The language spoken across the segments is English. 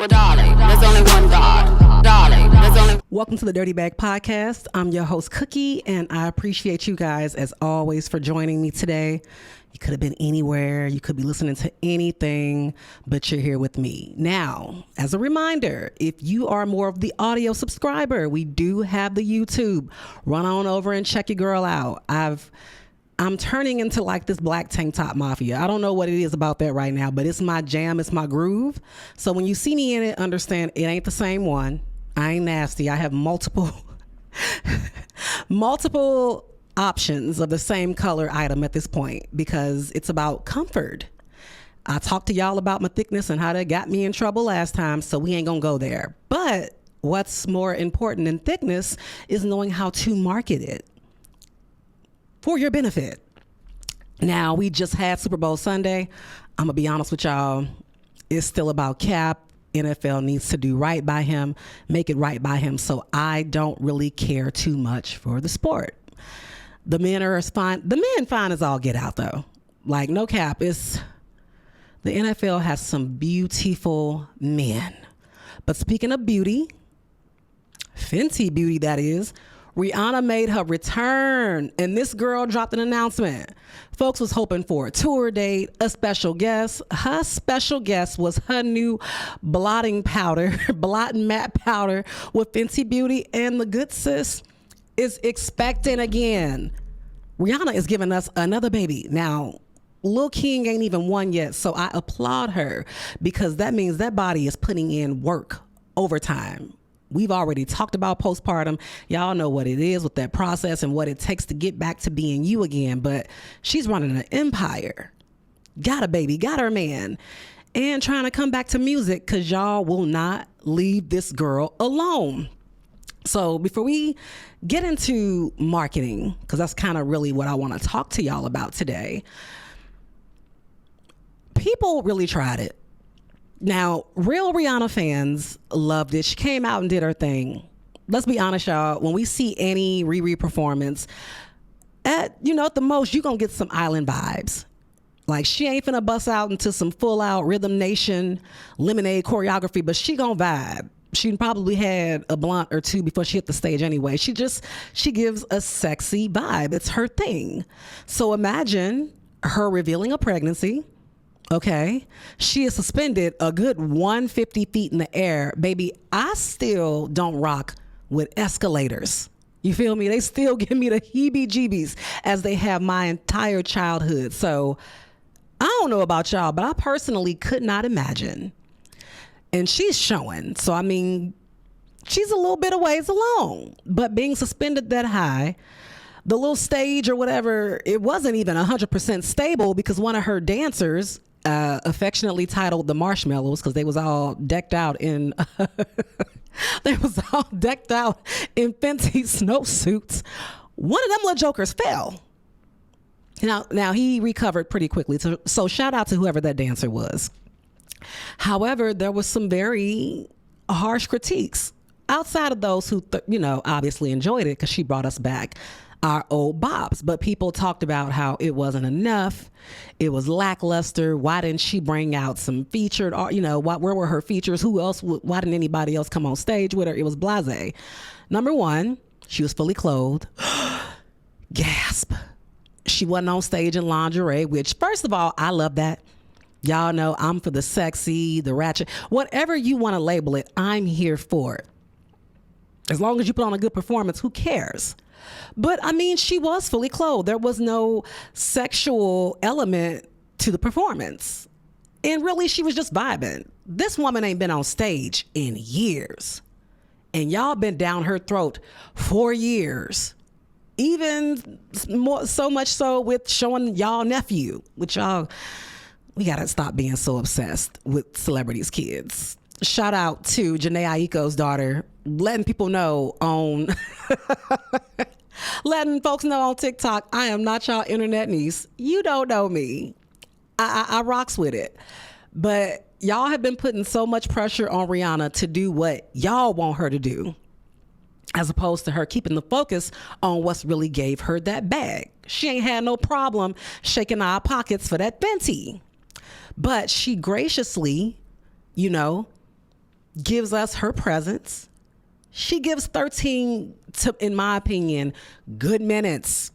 Well, darling, there's only one God. Darling, there's only... Welcome to the Dirty Bag Podcast. I'm your host, Cookie, and I appreciate you guys, as always, for joining me today. You could have been anywhere. You could be listening to anything, but you're here with me. Now, as a reminder, if you are more of the audio subscriber, we do have the YouTube. Run on over and check your girl out. I'm turning into like this black tank top mafia. I don't know what it is about that right now, but it's my jam. It's my groove. So when you see me in it, understand it ain't the same one. I ain't nasty. I have multiple options of the same color item at this point because it's about comfort. I talked to y'all about my thickness and how that got me in trouble last time, so we ain't gonna go there. But what's more important than thickness is knowing how to market it for your benefit. Now, we just had Super Bowl Sunday. I'm gonna be honest with y'all. It's still about Cap. NFL needs to do right by him, make it right by him. So I don't really care too much for the sport. The men are as fine. The men fine as all get out though. Like no cap. The NFL has some beautiful men. But speaking of beauty, Fenty Beauty that is, Rihanna made her return, and this girl dropped an announcement. Folks was hoping for a tour date, a special guest. Her special guest was her new blotting matte powder with Fenty Beauty, and the good sis is expecting again. Rihanna is giving us another baby. Now, Lil King ain't even one yet, so I applaud her because that means that body is putting in work overtime. We've already talked about postpartum. Y'all know what it is with that process and what it takes to get back to being you again. But she's running an empire. Got a baby, got her man, and trying to come back to music because y'all will not leave this girl alone. So before we get into marketing, because that's kind of really what I want to talk to y'all about today, people really tried it. Now, real Rihanna fans loved it. She came out and did her thing. Let's be honest, y'all. When we see any Riri performance, at the most, you're going to get some island vibes. Like, she ain't finna bust out into some full-out Rhythm Nation Lemonade choreography, but she gonna vibe. She probably had a blunt or two before she hit the stage anyway. She gives a sexy vibe. It's her thing. So imagine her revealing a pregnancy. Okay, she is suspended a good 150 feet in the air. Baby, I still don't rock with escalators. You feel me? They still give me the heebie-jeebies as they have my entire childhood. So I don't know about y'all, but I personally could not imagine. And she's showing. So, I mean, she's a little bit of ways along. But being suspended that high, the little stage or whatever, it wasn't even 100% stable because one of her dancers, affectionately titled the Marshmallows, because they was all decked out in Fenty snowsuits. One of them little jokers fell. Now he recovered pretty quickly. So shout out to whoever that dancer was. However, there was some very harsh critiques outside of those who, obviously enjoyed it because she brought us back our old bops. But people talked about how it wasn't enough. It was lackluster. Why didn't she bring out some featured, or, where were her features? Who else? Why didn't anybody else come on stage with her? It was blasé. Number one, she was fully clothed. Gasp. She wasn't on stage in lingerie, which, first of all, I love that. Y'all know I'm for the sexy, the ratchet, whatever you want to label it, I'm here for it. As long as you put on a good performance, who cares? But I mean, she was fully clothed. There was no sexual element to the performance. And really, she was just vibing. This woman ain't been on stage in years. And y'all been down her throat for years. Even more, so much so with showing y'all nephew, which y'all, we gotta stop being so obsessed with celebrities' kids. Shout out to Janae Aiko's daughter, letting people know on, letting folks know on TikTok, I am not y'all internet niece. You don't know me. I rocks with it. But y'all have been putting so much pressure on Rihanna to do what y'all want her to do, as opposed to her keeping the focus on what's really gave her that bag. She ain't had no problem shaking our pockets for that Fenty. But she graciously, gives us her presence. She gives 13, in my opinion, good minutes.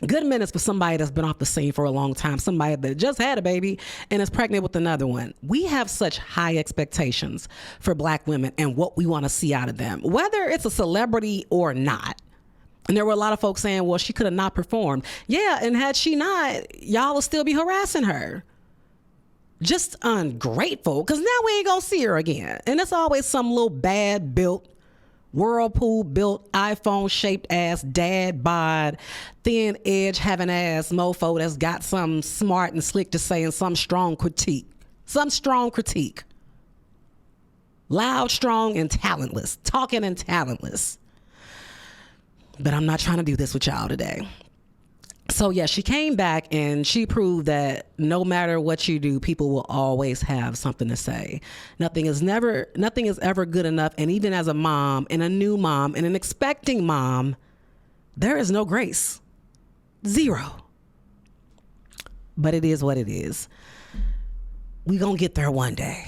Good minutes for somebody that's been off the scene for a long time, somebody that just had a baby and is pregnant with another one. We have such high expectations for Black women and what we want to see out of them, whether it's a celebrity or not. And there were a lot of folks saying, well, she could have not performed. Yeah, and had she not, y'all will still be harassing her. Just ungrateful, because now we ain't gonna see her again. And it's always some little bad built, Whirlpool built, iPhone shaped ass, dad bod, thin edge having ass mofo that's got something smart and slick to say and some strong critique. Loud, strong, and talentless. Talking and talentless. But I'm not trying to do this with y'all today. So yeah, she came back and she proved that no matter what you do, people will always have something to say. Nothing is ever good enough. And even as a mom and a new mom and an expecting mom, there is no grace. Zero. But it is what it is. We gonna get there one day.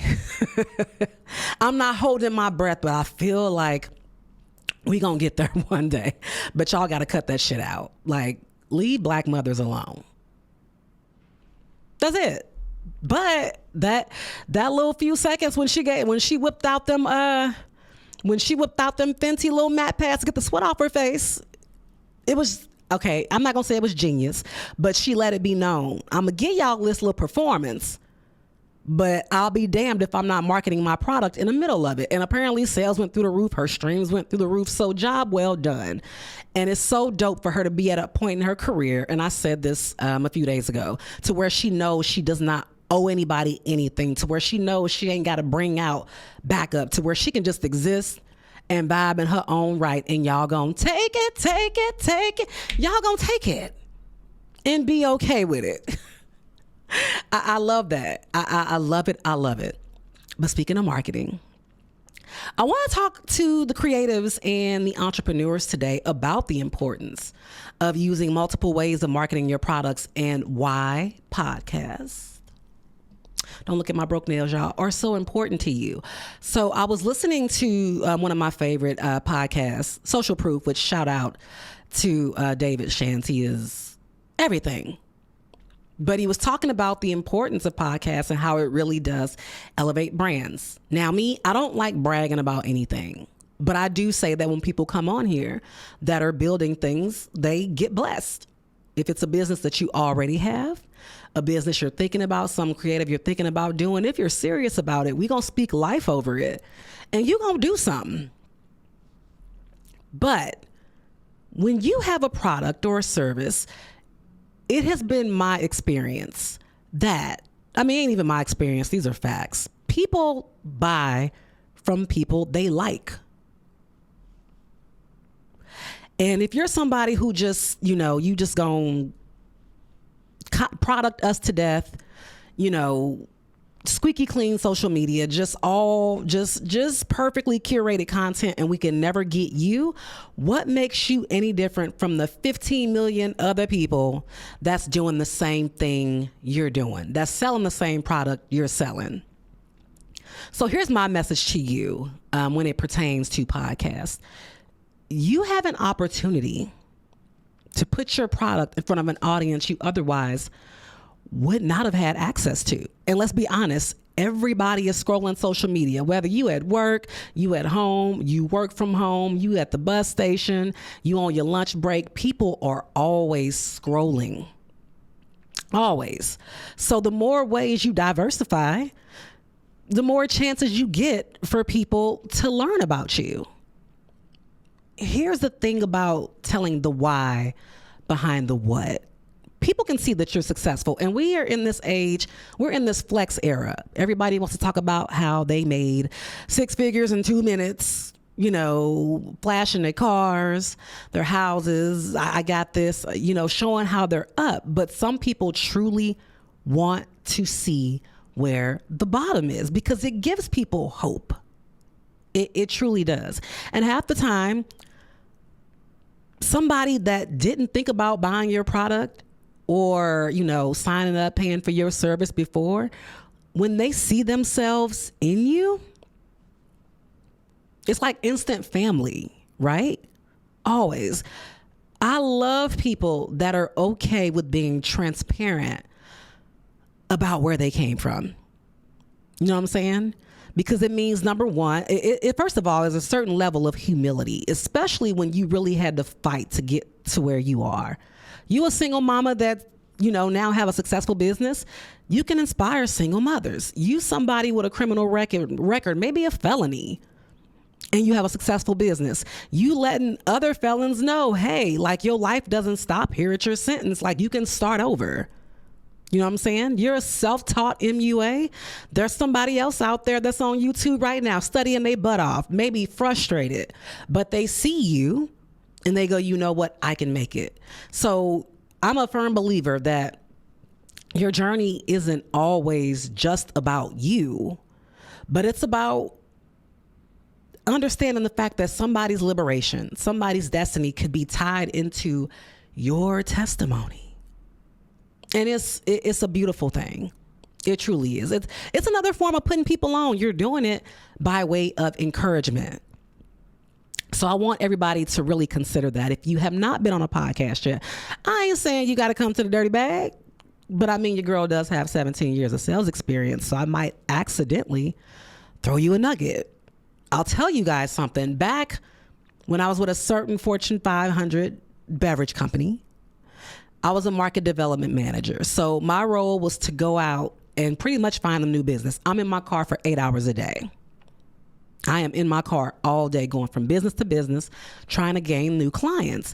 I'm not holding my breath, but I feel like we gonna get there one day. But y'all gotta cut that shit out. Like, leave Black mothers alone. That's it. But that little few seconds when she whipped out them Fenty little matte pads to get the sweat off her face, it was okay. I'm not gonna say it was genius, but she let it be known. I'm gonna give y'all this little performance, but I'll be damned if I'm not marketing my product in the middle of it. And apparently sales went through the roof. Her streams went through the roof. So job well done. And it's so dope for her to be at a point in her career. And I said this a few days ago, to where she knows she does not owe anybody anything, to where she knows she ain't got to bring out backup, to where she can just exist and vibe in her own right. And y'all gonna take it. Y'all gonna take it and be okay with it. I love that. I love it. I love it. But speaking of marketing, I want to talk to the creatives and the entrepreneurs today about the importance of using multiple ways of marketing your products and why podcasts, don't look at my broke nails, y'all, are so important to you. So I was listening to one of my favorite podcasts, Social Proof, which shout out to David Shantz. He is everything. But he was talking about the importance of podcasts and how it really does elevate brands. Now, me, I don't like bragging about anything, but I do say that when people come on here that are building things, they get blessed. If it's a business that you already have, a business you're thinking about, some creative you're thinking about doing, if you're serious about it, we're going to speak life over it and you're going to do something. But when you have a product or a service, it has been my experience that, ain't even my experience, these are facts. People buy from people they like. And if you're somebody who just, you just gonna product us to death, squeaky clean social media, just perfectly curated content, and we can never get you, what makes you any different from the 15 million other people that's doing the same thing you're doing, that's selling the same product you're selling? So here's my message to you when it pertains to podcasts. You have an opportunity to put your product in front of an audience you otherwise would not have had access to. And let's be honest, everybody is scrolling social media, whether you at work, you at home, you work from home, you at the bus station, you on your lunch break. People are always scrolling. Always. So the more ways you diversify, the more chances you get for people to learn about you. Here's the thing about telling the why behind the what. People can see that you're successful. And we are in this age, we're in this flex era. Everybody wants to talk about how they made 6 figures in 2 minutes, flashing their cars, their houses. I got this, showing how they're up. But some people truly want to see where the bottom is because it gives people hope. It truly does. And half the time, somebody that didn't think about buying your product or, signing up, paying for your service before, when they see themselves in you, It's like instant family, right? Always. I love people that are okay with being transparent about where they came from. You know what I'm saying? Because it means, number one, it first of all is a certain level of humility, especially when you really had to fight to get to where you are. You a single mama that, now have a successful business, you can inspire single mothers. You somebody with a criminal record, maybe a felony, and you have a successful business. You letting other felons know, hey, like your life doesn't stop here at your sentence. Like you can start over. You know what I'm saying? You're a self-taught MUA. There's somebody else out there that's on YouTube right now studying their butt off, maybe frustrated, but they see you and they go, you know what? I can make it. So I'm a firm believer that your journey isn't always just about you, but it's about understanding the fact that somebody's liberation, somebody's destiny could be tied into your testimony. And it's a beautiful thing. It truly is. It's another form of putting people on. You're doing it by way of encouragement. So I want everybody to really consider that. If you have not been on a podcast yet, I ain't saying you got to come to the dirty bag, but I mean, your girl does have 17 years of sales experience. So I might accidentally throw you a nugget. I'll tell you guys something. Back when I was with a certain Fortune 500 beverage company, I was a market development manager. So my role was to go out and pretty much find them new business. I'm in my car for 8 hours a day. I am in my car all day going from business to business, trying to gain new clients.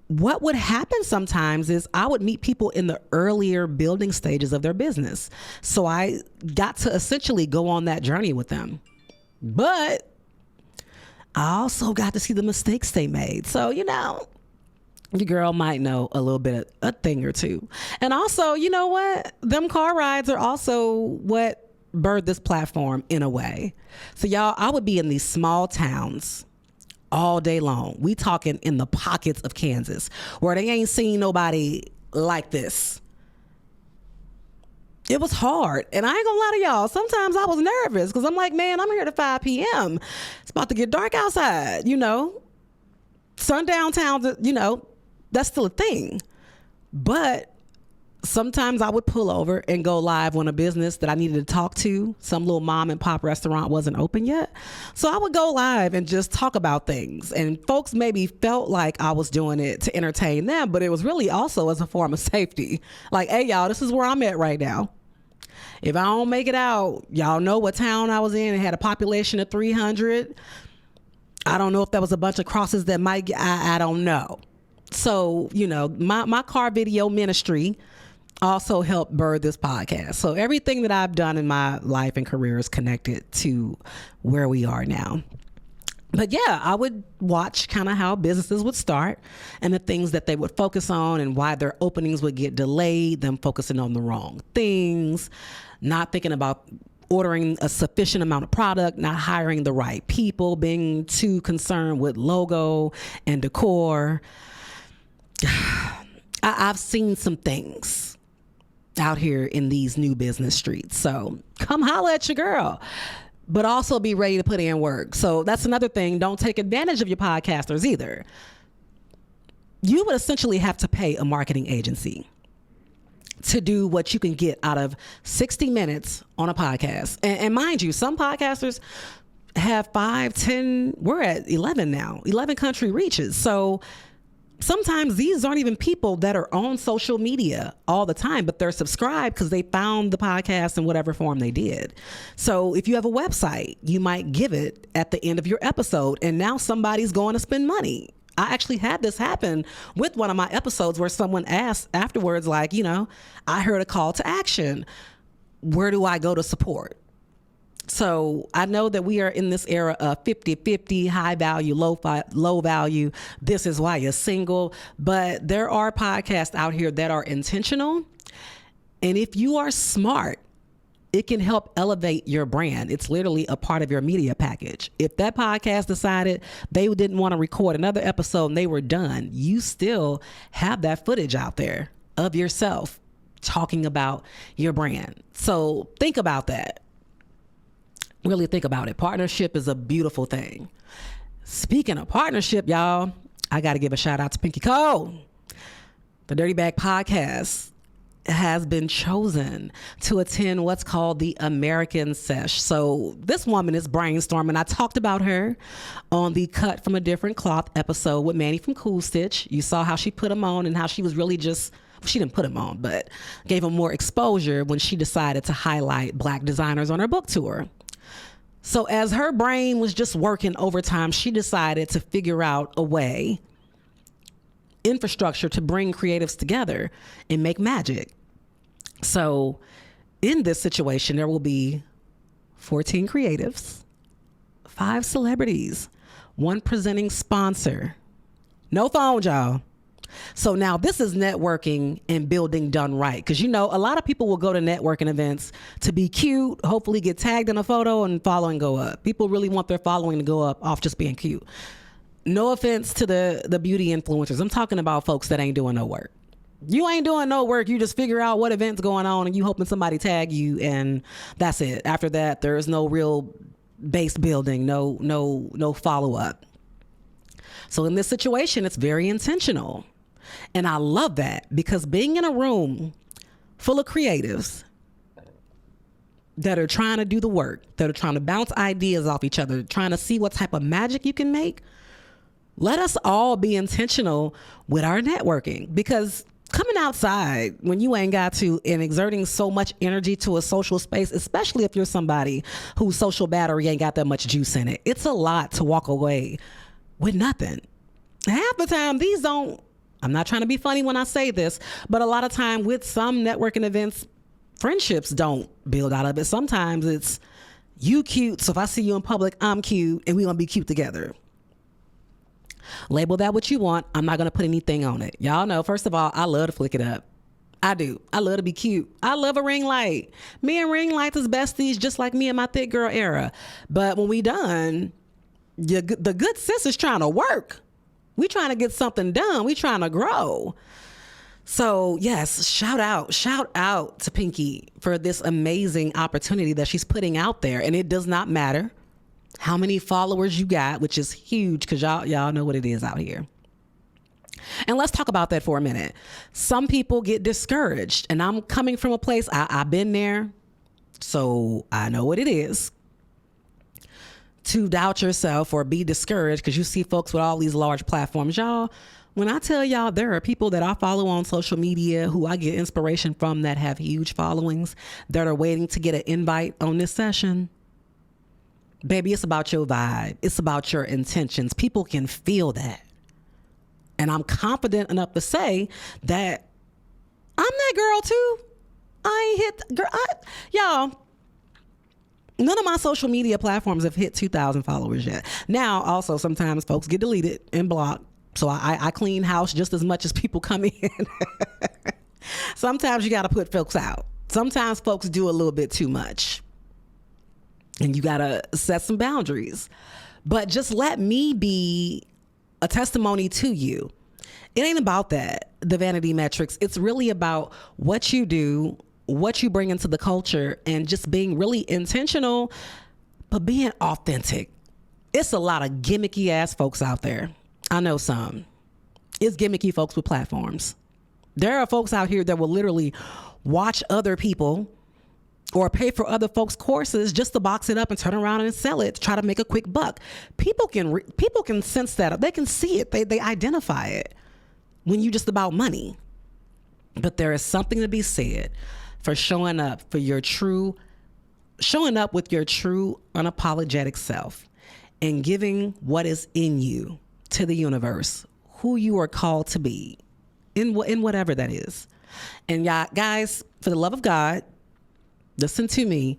What would happen sometimes is I would meet people in the earlier building stages of their business. So I got to essentially go on that journey with them. But I also got to see the mistakes they made. So, your girl might know a little bit of a thing or two. And also, you know what? Them car rides are also what birthed this platform in a way. So y'all, I would be in these small towns all day long. We talking in the pockets of Kansas where they ain't seen nobody like this. It was hard. And I ain't gonna lie to y'all. Sometimes I was nervous because I'm like, man, I'm here to 5 p.m. It's about to get dark outside, Sundown towns, that's still a thing. But sometimes I would pull over and go live on a business that I needed to talk to. Some little mom and pop restaurant wasn't open yet. So I would go live and just talk about things. And folks maybe felt like I was doing it to entertain them, but it was really also as a form of safety. Like, hey, y'all, this is where I'm at right now. If I don't make it out, y'all know what town I was in. It had a population of 300. I don't know if that was a bunch of crosses that might, I don't know. So, my car video ministry also helped birth this podcast. So everything that I've done in my life and career is connected to where we are now. But yeah, I would watch kind of how businesses would start and the things that they would focus on and why their openings would get delayed, them focusing on the wrong things, not thinking about ordering a sufficient amount of product, not hiring the right people, being too concerned with logo and decor. I've seen some things out here in these new business streets. So come holla at your girl, but also be ready to put in work. So that's another thing. Don't take advantage of your podcasters either. You would essentially have to pay a marketing agency to do what you can get out of 60 minutes on a podcast. And mind you, some podcasters have 5, 10, we're at 11 now, 11 country reaches. So sometimes these aren't even people that are on social media all the time, but they're subscribed because they found the podcast in whatever form they did. So if you have a website, you might give it at the end of your episode, and now somebody's going to spend money. I actually had this happen with one of my episodes where someone asked afterwards, like, I heard a call to action. Where do I go to support? So I know that we are in this era of 50-50, high value, low value. This is why you're single. But there are podcasts out here that are intentional. And if you are smart, it can help elevate your brand. It's literally a part of your media package. If that podcast decided they didn't want to record another episode and they were done, you still have that footage out there of yourself talking about your brand. So think about that. Really think about it. Partnership is a beautiful thing. Speaking of partnership, y'all, I got to give a shout out to Pinky Cole. The Dirty Bag Podcast has been chosen to attend what's called the American Sesh. So this woman is brainstorming. I talked about her on the Cut from a Different Cloth episode with Manny from Cool Stitch. You saw how she put him on and how she was really just, she didn't put him on, but gave him more exposure when she decided to highlight Black designers on her book tour. So as her brain was just working overtime, she decided to figure out a way, infrastructure to bring creatives together and make magic. So in this situation, there will be 14 creatives, 5 celebrities, 1 presenting sponsor. No phones, y'all. So now this is networking and building done right. Because, you know, a lot of people will go to networking events to be cute, hopefully get tagged in a photo and following go up. People really want their following to go up off just being cute. No offense to the beauty influencers. I'm talking about folks that ain't doing no work. You ain't doing no work. You just figure out what event's going on and you hoping somebody tag you and that's it. After that, there is no real base building, no follow up. So in this situation, it's very intentional. And I love that because being in a room full of creatives that are trying to do the work, that are trying to bounce ideas off each other, trying to see what type of magic you can make, let us all be intentional with our networking. Because coming outside when you ain't got to and exerting so much energy to a social space, especially if you're somebody whose social battery ain't got that much juice in it, it's a lot to walk away with nothing. Half the time, I'm not trying to be funny when I say this, but a lot of time with some networking events, friendships don't build out of it. Sometimes it's you cute, so if I see you in public, I'm cute, and we're going to be cute together. Label that what you want. I'm not going to put anything on it. Y'all know, first of all, I love to flick it up. I do. I love to be cute. I love a ring light. Me and ring lights is besties, just like me and my thick girl era. But when we done, the good sis is trying to work. We trying to get something done. We trying to grow. So yes, shout out to Pinky for this amazing opportunity that she's putting out there. And it does not matter how many followers you got, which is huge because y'all know what it is out here. And let's talk about that for a minute. Some people get discouraged, and I'm coming from a place, I've been there, so I know what it is to doubt yourself or be discouraged because you see folks with all these large platforms. Y'all, when I tell y'all there are people that I follow on social media who I get inspiration from that have huge followings that are waiting to get an invite on this session, baby, it's about your vibe. It's about your intentions. People can feel that. And I'm confident enough to say that I'm that girl too. I ain't hit, girl, y'all, none of my social media platforms have hit 2,000 followers yet. Now, also, sometimes folks get deleted and blocked. So I clean house just as much as people come in. Sometimes you got to put folks out. Sometimes folks do a little bit too much. And you got to set some boundaries. But just let me be a testimony to you. It ain't about that, the vanity metrics. It's really about what you do, what you bring into the culture, and just being really intentional, but being authentic. It's a lot of gimmicky ass folks out there. I know some. It's gimmicky folks with platforms. There are folks out here that will literally watch other people or pay for other folks' courses just to box it up and turn around and sell it to try to make a quick buck. People can sense that. They can see it. They identify it when you just about money. But there is something to be said for showing up with your true unapologetic self and giving what is in you to the universe, who you are called to be in whatever that is. And guys, for the love of God, listen to me.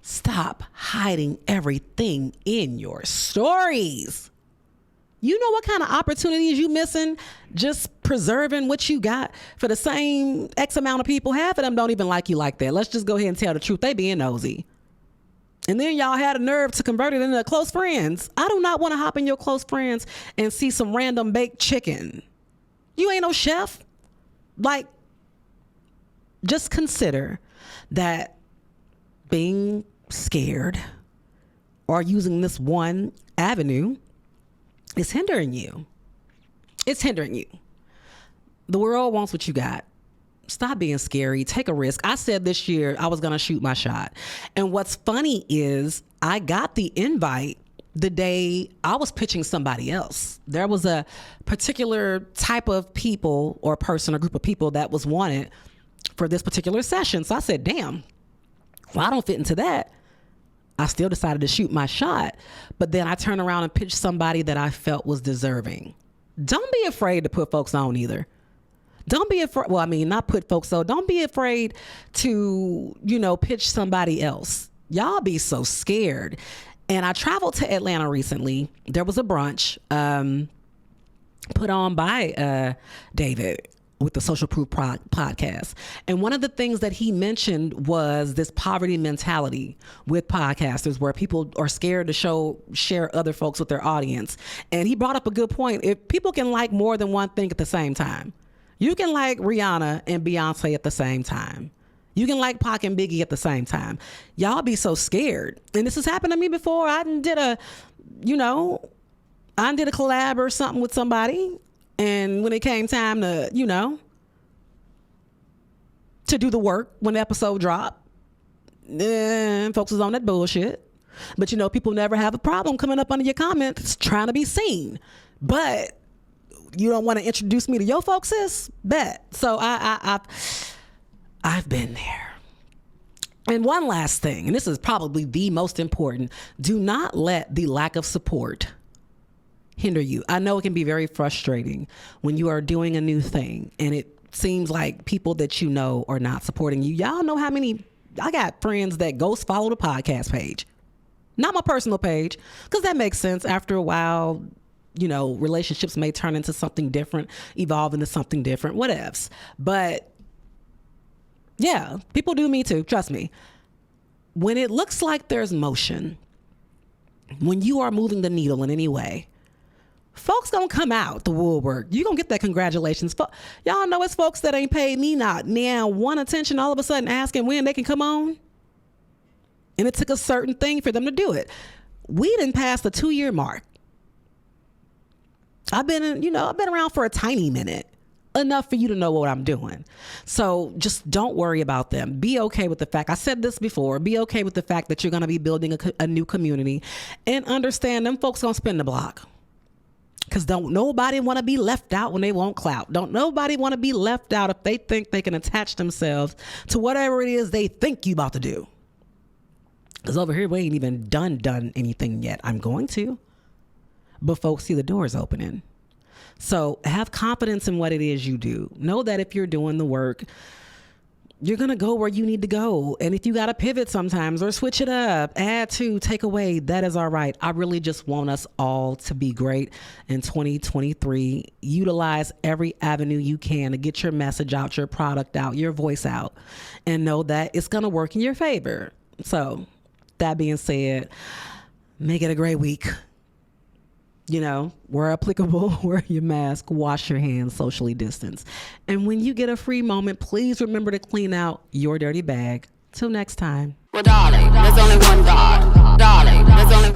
Stop hiding everything in your stories. You know what kind of opportunities you missing just preserving what you got for the same X amount of people? Half of them don't even like you like that. Let's just go ahead and tell the truth. They being nosy. And then y'all had a nerve to convert it into close friends. I do not want to hop in your close friends and see some random baked chicken. You ain't no chef. Like, just consider that being scared, or using this one avenue is hindering you. It's hindering you. The world wants what you got. Stop being scary. Take a risk. I said this year I was going to shoot my shot. And what's funny is I got the invite the day I was pitching somebody else. There was a particular type of people or person or group of people that was wanted for this particular session. So I said, damn, well, I don't fit into that. I still decided to shoot my shot. But then I turned around and pitched somebody that I felt was deserving. Don't be afraid to put folks on either. Don't be afraid. Well, I mean, not put folks on. Don't be afraid to, pitch somebody else. Y'all be so scared. And I traveled to Atlanta recently. There was a brunch put on by David with the Social Proof podcast. And one of the things that he mentioned was this poverty mentality with podcasters where people are scared to share other folks with their audience. And he brought up a good point. If people can like more than one thing at the same time, you can like Rihanna and Beyonce at the same time. You can like Pac and Biggie at the same time. Y'all be so scared. And this has happened to me before. I did a collab or something with somebody. And when it came time to, to do the work when the episode dropped, folks was on that bullshit. But people never have a problem coming up under your comments trying to be seen. But you don't want to introduce me to your folks, sis? Bet. So I've been there. And one last thing, and this is probably the most important, do not let the lack of support hinder you. I know it can be very frustrating when you are doing a new thing and it seems like people that you know are not supporting you. Y'all know how many, I got friends that ghost follow the podcast page, not my personal page, because that makes sense. After a while, relationships may turn into something different, evolve into something different, whatevs. But yeah, people do me too. Trust me. When it looks like there's motion, when you are moving the needle in any way, folks gonna come out the woodwork. You gonna get that congratulations. Y'all know it's folks that ain't paid me not now one attention all of a sudden asking when they can come on. And it took a certain thing for them to do it. We didn't pass the 2-year mark. I've been around for a tiny minute. Enough for you to know what I'm doing. So just don't worry about them. Be okay with the fact, I said this before, be okay with the fact that you're going to be building a new community and understand them folks going to spin the block. Because don't nobody want to be left out when they want clout. Don't nobody want to be left out if they think they can attach themselves to whatever it is they think you about to do. Because over here, we ain't even done anything yet. I'm going to. But folks see the doors opening. So have confidence in what it is you do. Know that if you're doing the work, you're going to go where you need to go. And if you got to pivot sometimes or switch it up, add to, take away, that is all right. I really just want us all to be great in 2023. Utilize every avenue you can to get your message out, your product out, your voice out, and know that it's going to work in your favor. So that being said, make it a great week. Where applicable, wear your mask, wash your hands, socially distance. And when you get a free moment, please remember to clean out your dirty bag. Till next time. Well, darling, there's only one God. Darling, there's only